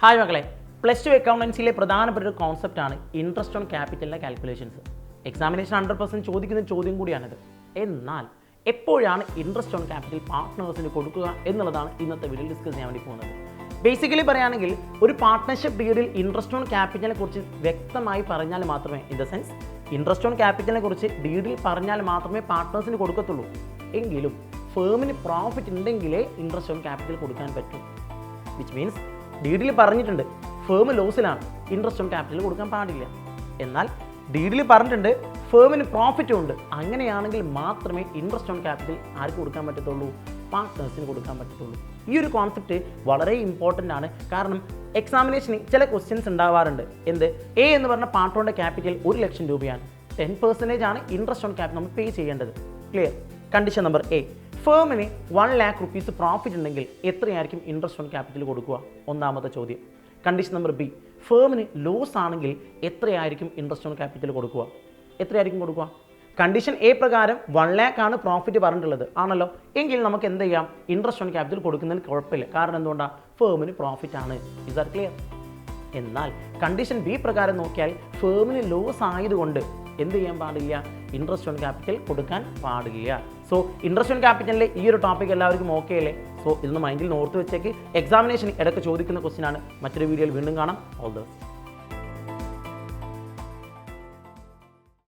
Hi മക്കളെ, +2 അക്കൗണ്ടൻസിയിലെ പ്രധാനപ്പെട്ട ഒരു കോൺസെപ്റ്റാണ് ഇൻട്രസ്റ്റ് ഓൺ ക്യാപിറ്റലിൻ്റെ കാൽക്കുലേഷൻസ്. എക്സാമിനേഷൻ 100% ചോദിക്കുന്ന ചോദ്യം കൂടിയാണിത്. എന്നാൽ എപ്പോഴാണ് ഇൻട്രസ്റ്റ് ഓൺ ക്യാപിറ്റൽ പാർട്ട്നേഴ്സിന് കൊടുക്കുക എന്നുള്ളതാണ് ഇന്നത്തെ വീഡിയോയിൽ ഡിസ്കസ് ചെയ്യാൻ വേണ്ടി പോകുന്നത്. ബേസിക്കലി പറയുകയാണെങ്കിൽ ഒരു പാർട്ട്ണർഷിപ്പ് ഡീഡിൽ ഇൻട്രസ്റ്റ് ഓൺ ക്യാപിറ്റലിനെ കുറിച്ച് വ്യക്തമായി പറഞ്ഞാൽ മാത്രമേ, in the sense interest on ക്യാപിറ്റലിനെ കുറിച്ച് ഡീഡിൽ പറഞ്ഞാൽ മാത്രമേ പാർട്ട്നേഴ്സിന് കൊടുക്കത്തുള്ളൂ. എങ്കിലും ഫേമിന് പ്രോഫിറ്റ് ഉണ്ടെങ്കിലേ ഇൻട്രസ്റ്റ് ഓൺ ക്യാപിറ്റൽ കൊടുക്കാൻ പറ്റൂ. വിച്ച് മീൻസ് ഡീഡിൽ പറഞ്ഞിട്ടുണ്ട് ഫേം ലോസിലാണ്, ഇൻട്രസ്റ്റ് ഓൺ ക്യാപിറ്റൽ കൊടുക്കാൻ പാടില്ല. എന്നാൽ ഡീഡിൽ പറഞ്ഞിട്ടുണ്ട് ഫേമിന് പ്രോഫിറ്റും ഉണ്ട്. അങ്ങനെയാണെങ്കിൽ മാത്രമേ ഇൻട്രസ്റ്റ് ഓൺ ക്യാപിറ്റൽ ആർക്ക് കൊടുക്കാൻ പറ്റത്തുള്ളൂ? പാർട്ട്നേഴ്സിന് കൊടുക്കാൻ പറ്റത്തുള്ളൂ. ഈ ഒരു കോൺസെപ്റ്റ് വളരെ ഇമ്പോർട്ടൻ്റ് ആണ്. കാരണം എക്സാമിനേഷന് ചില ക്വസ്റ്റ്യൻസ് ഉണ്ടാവാറുണ്ട്. എ എന്ന് പറഞ്ഞ പാർട്ട്ണറുടെ ക്യാപിറ്റൽ 1 ലക്ഷം രൂപയാണ്. 10% ആണ് ഇൻട്രസ്റ്റ് ഓൺ ക്യാപിറ്റൽ നമ്മൾ പേ ചെയ്യേണ്ടത്. ക്ലിയർ? കണ്ടീഷൻ നമ്പർ എ, ഫേമിന് 1 lakh rupees പ്രോഫിറ്റ് ഉണ്ടെങ്കിൽ എത്രയായിരിക്കും ഇൻട്രസ്റ്റ് ഓൺ ക്യാപിറ്റൽ കൊടുക്കുക? ഒന്നാമത്തെ ചോദ്യം. കണ്ടീഷൻ നമ്പർ ബി, ഫേമിന് ലോസ് ആണെങ്കിൽ എത്രയായിരിക്കും ഇൻട്രസ്റ്റ് ഓൺ ക്യാപിറ്റൽ കൊടുക്കുക? എത്രയായിരിക്കും കൊടുക്കുക? കണ്ടീഷൻ എ പ്രകാരം 1 lakh ആണ് പ്രോഫിറ്റ് പറഞ്ഞിട്ടുള്ളത് ആണല്ലോ. എങ്കിൽ നമുക്ക് എന്ത് ചെയ്യാം? ഇൻട്രസ്റ്റ് ഓൺ ക്യാപിറ്റൽ കൊടുക്കുന്നതിന് കുഴപ്പമില്ല. കാരണം എന്തുകൊണ്ടാണ്? ഫേമിന് പ്രോഫിറ്റ് ആണ്. Is that clear? എന്നാൽ കണ്ടീഷൻ ബി പ്രകാരം നോക്കിയാൽ ഫേമിന് ലോസ് ആയതുകൊണ്ട് എന്ത് ചെയ്യാൻ പാടില്ല? ഇൻട്രസ്റ്റ് ഓൺ ക്യാപിറ്റൽ കൊടുക്കാൻ പാടില്ല. സോ ഇൻട്രസ്റ്റ് ഓൺ ക്യാപിറ്റലിലെ ഈ ഒരു ടോപ്പിക് എല്ലാവർക്കും ഓക്കെ അല്ലേ? സോ ഇതൊന്ന് മൈൻഡിൽ ഓർത്ത് വെച്ചേക്ക്. എക്സാമിനേഷൻ ഇടയ്ക്ക് ചോദിക്കുന്ന ക്വസ്റ്റ്യൻ ആണ്. മറ്റൊരു വീഡിയോയിൽ വീണ്ടും കാണാം. All the best.